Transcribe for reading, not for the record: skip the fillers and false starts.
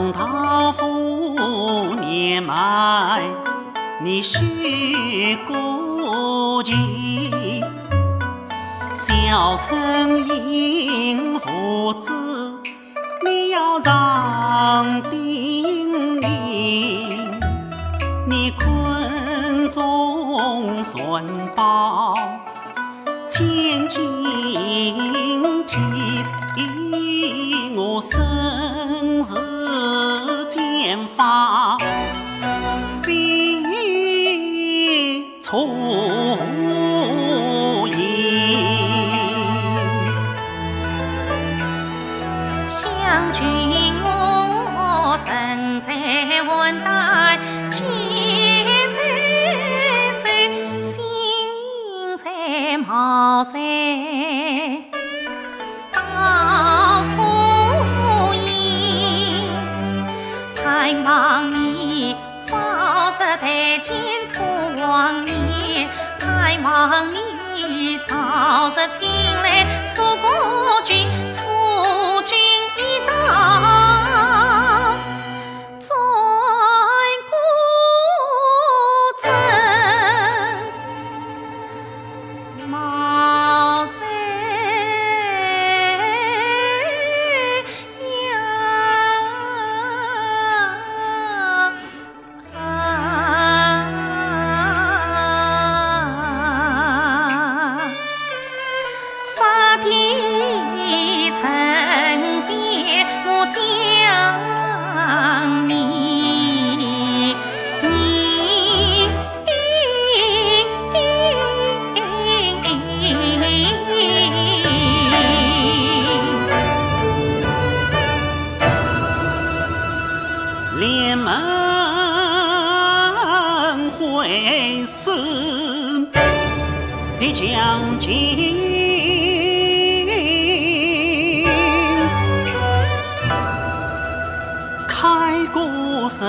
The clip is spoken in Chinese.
长桃妇年迈，你须顾及。小城应父子，你要常叮咛。你困中孙抱，千金体。我生日见发，非错意。将军我身在万代，剑在手，心印在毛山。到初一，盼望你早日带进出王爷，盼望你早日请来出国君，出君一道在古镇茅山沙地城前我将你，连门会死的将军，开国神